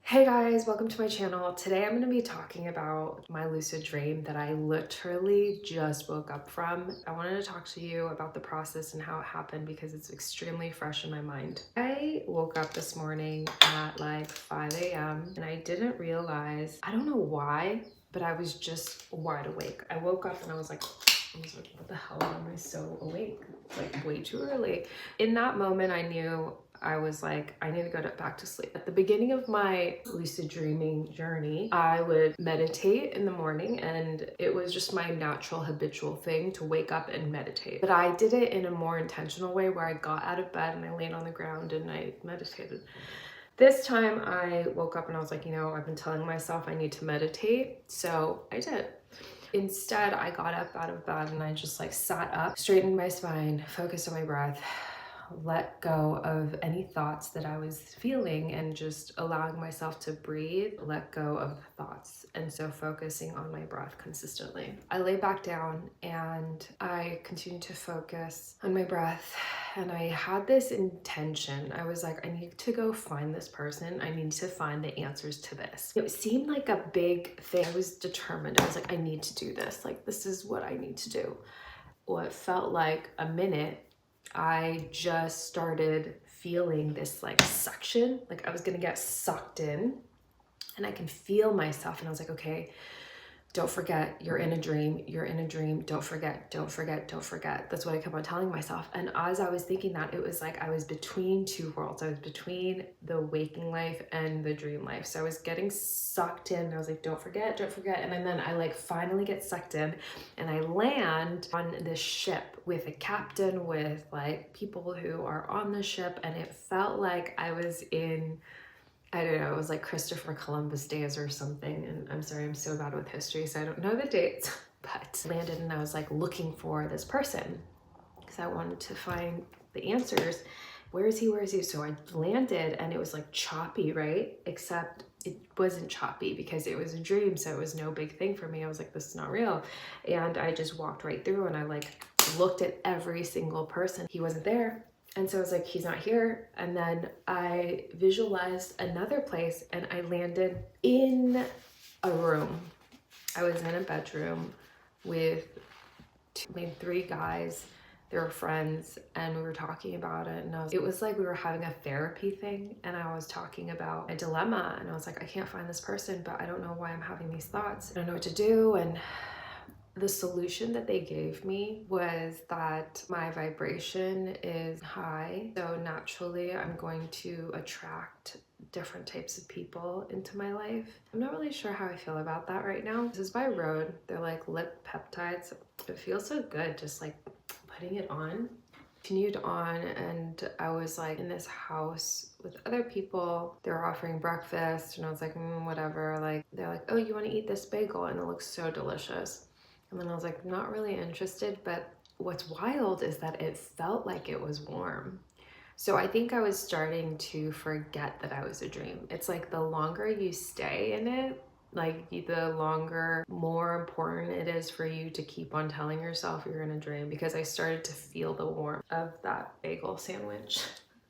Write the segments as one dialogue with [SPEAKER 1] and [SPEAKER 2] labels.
[SPEAKER 1] Hey guys, welcome to my channel. Today I'm going to be talking about my lucid dream that I literally just woke up from. I wanted to talk to you about the process and how it happened because it's extremely fresh in my mind. I woke up this morning at like 5 a.m. and I didn't realize, I don't know why, but I was just wide awake. I woke up and I was like, what the hell, am I so awake? It's like way too early. In that moment, I knew I was like, I need to go back to sleep. At the beginning of my lucid dreaming journey, I would meditate in the morning, and it was just my natural habitual thing to wake up and meditate. But I did it in a more intentional way where I got out of bed and I laid on the ground and I meditated. This time I woke up and I was like, I've been telling myself I need to meditate. So I did. Instead, I got up out of bed and I just like sat up, straightened my spine, focused on my breath, let go of any thoughts that I was feeling and just allowing myself to breathe, let go of the thoughts. And so focusing on my breath consistently. I lay back down and I continued to focus on my breath. And I had this intention. I was like, I need to go find this person. I need to find the answers to this. It seemed like a big thing. I was determined. I was like, I need to do this. Like, this is what I need to do. What felt like a minute, I just started feeling this like suction, like I was gonna get sucked in, and I can feel myself. And I was like, okay, don't forget, you're in a dream, you're in a dream, don't forget, don't forget, don't forget. That's what I kept on telling myself. And as I was thinking that, it was like I was between two worlds. I was between the waking life and the dream life. So I was getting sucked in. I was like, don't forget, don't forget. And then I like finally get sucked in and I land on this ship with a captain, with like people who are on the ship. And it felt like I was in, I don't know, it was like Christopher Columbus days or something. And I'm sorry, I'm so bad with history, so I don't know the dates, but I landed and I was like looking for this person because I wanted to find the answers. Where is he? Where is he? So I landed and it was like choppy, right? Except it wasn't choppy because it was a dream. So it was no big thing for me. I was like, this is not real. And I just walked right through and I like looked at every single person. He wasn't there. And so I was like, he's not here. And then I visualized another place and I landed in a room. I was in a bedroom with maybe three guys. They were friends and we were talking about it. And it was like we were having a therapy thing. And I was talking about a dilemma. And I was like, I can't find this person, but I don't know why I'm having these thoughts. I don't know what to do. And the solution that they gave me was that my vibration is high. So naturally, I'm going to attract different types of people into my life. I'm not really sure how I feel about that right now. This is by Rhode. They're like lip peptides. It feels so good just like putting it on. Continued on and I was like in this house with other people. They were offering breakfast and I was like, whatever. Like they're like, oh, you want to eat this bagel? And it looks so delicious. And then I was like, not really interested, but what's wild is that it felt like it was warm. So I think I was starting to forget that I was a dream. It's like the longer you stay in it, like the longer, more important it is for you to keep on telling yourself you're in a dream, because I started to feel the warmth of that bagel sandwich.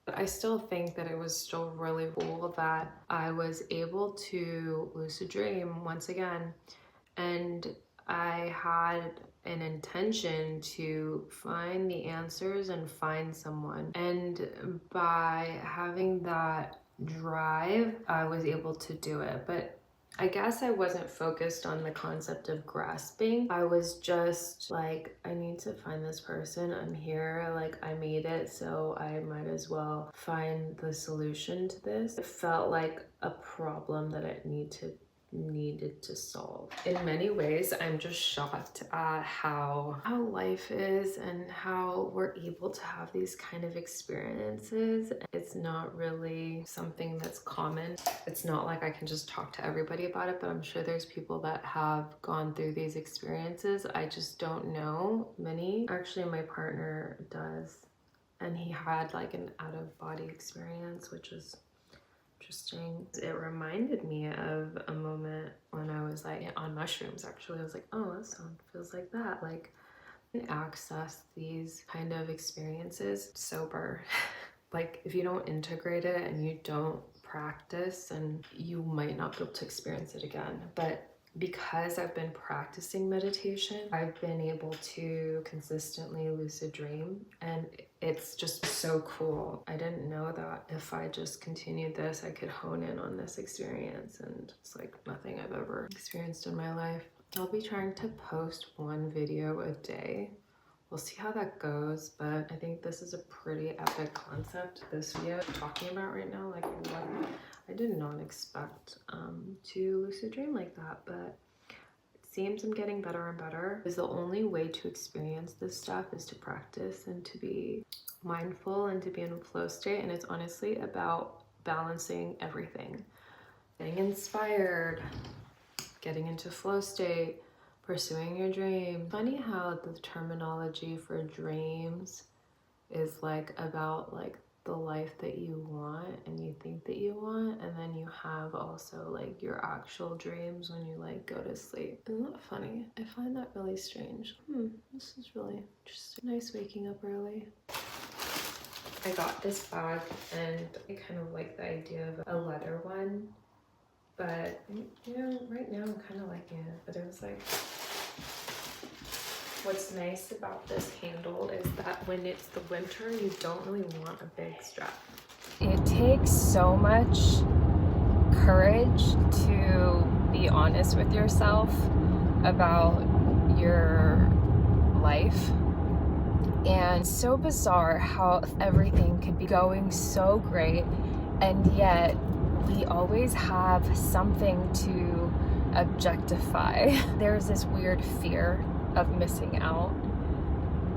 [SPEAKER 1] But I still think that it was still really cool that I was able to lucid dream once again. And I had an intention to find the answers and find someone. And by having that drive, I was able to do it. But I guess I wasn't focused on the concept of grasping. I was just like, I need to find this person. I'm here, like I made it, so I might as well find the solution to this. It felt like a problem that I needed to solve. In many ways, I'm just shocked at how life is and how we're able to have these kind of experiences. It's not really something that's common. It's not like I can just talk to everybody about it, but I'm sure there's people that have gone through these experiences. I just don't know many. Actually, my partner does, and he had like an out-of-body experience, which is interesting. It reminded me of a moment when I was like on mushrooms. Actually, I was like, oh, that sound feels like that. Like, I can access these kind of experiences sober. Like, if you don't integrate it and you don't practice and you might not be able to experience it again. But because I've been practicing meditation, I've been able to consistently lucid dream, and it's just so cool. I didn't know that if I just continued this, I could hone in on this experience, and it's like nothing I've ever experienced in my life. I'll be trying to post one video a day. We'll see how that goes, but I think this is a pretty epic concept, this video I'm talking about right now. Like, what I did not expect to lucid dream like that, but it seems I'm getting better and better. Because the only way to experience this stuff is to practice and to be mindful and to be in a flow state. And it's honestly about balancing everything. Getting inspired, getting into flow state, pursuing your dream. Funny how the terminology for dreams is like about like the life that you want and you think that you want, and then you have also like your actual dreams when you like go to sleep. Isn't that funny? I find that really strange. This is really interesting. Nice waking up early. I got this bag and I kind of like the idea of a leather one, but you know, right now I'm kind of liking it. But it was like, what's nice about this handle is that when it's the winter, you don't really want a big strap. It takes so much courage to be honest with yourself about your life. And it's so bizarre how everything could be going so great, and yet we always have something to objectify. There's this weird fear of missing out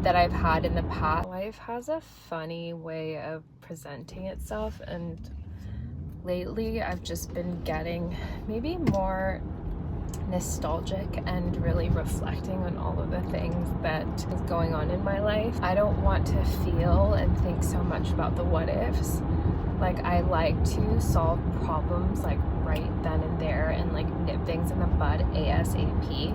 [SPEAKER 1] that I've had in the past. Life has a funny way of presenting itself, and lately I've just been getting maybe more nostalgic and really reflecting on all of the things that is going on in my life. I don't want to feel and think so much about the what ifs. Like, I like to solve problems like right then and there and like nip things in the bud ASAP.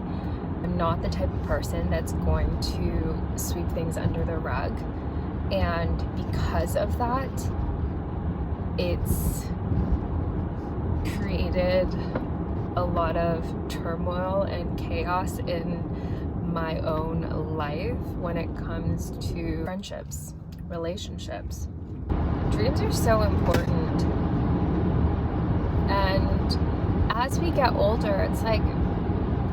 [SPEAKER 1] I'm not the type of person that's going to sweep things under the rug, and because of that, it's created a lot of turmoil and chaos in my own life when it comes to friendships, relationships. Dreams are so important, and as we get older, it's like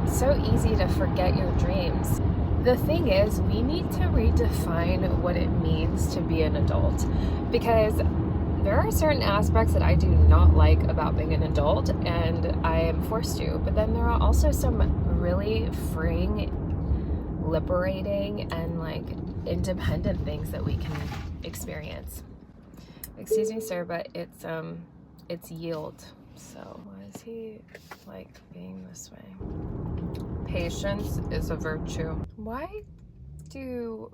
[SPEAKER 1] so easy to forget your dreams. The thing is, we need to redefine what it means to be an adult, because there are certain aspects that I do not like about being an adult, and I am forced to, but then there are also some really freeing, liberating, and like independent things that we can experience. Excuse me, sir, but it's yield. So why is he like being this way? Patience is a virtue. Why do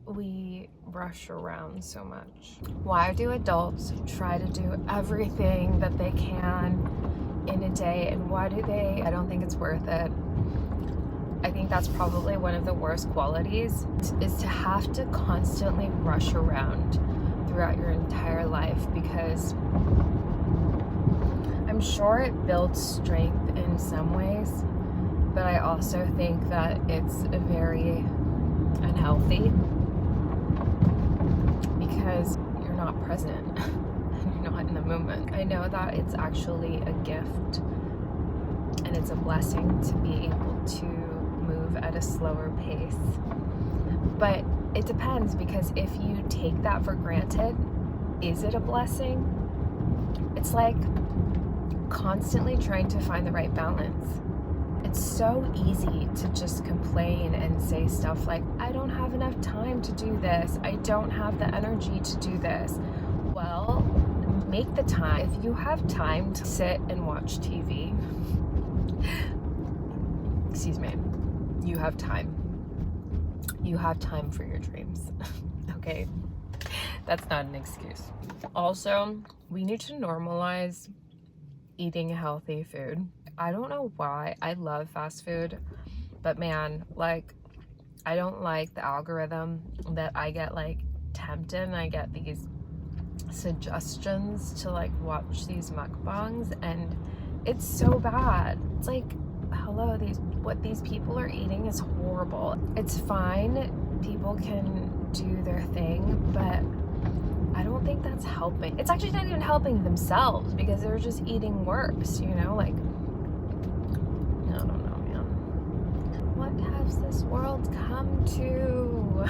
[SPEAKER 1] we rush around so much? Why do adults try to do everything that they can in a day, and why do they? I don't think it's worth it. I think that's probably one of the worst qualities, is to have to constantly rush around throughout your entire life, because I'm sure it builds strength in some ways, but I also think that it's very unhealthy, because you're not present and you're not in the moment. I know that it's actually a gift and it's a blessing to be able to move at a slower pace, but it depends, because if you take that for granted, is it a blessing? It's like constantly trying to find the right balance. It's so easy to just complain and say stuff like, I don't have enough time to do this. I don't have the energy to do this. Well, make the time. If you have time to sit and watch TV, excuse me, you have time. You have time for your dreams, okay? That's not an excuse. Also, we need to normalize eating healthy food. I don't know why. I love fast food, but man, like, I don't like the algorithm that I get like tempted, and I get these suggestions to like watch these mukbangs, and it's so bad. It's like, hello, what these people are eating is horrible. It's fine, people can do their thing, but I don't think that's helping. It's actually not even helping themselves because they're just eating worse, you know? Like, I don't know, man. What has this world come to?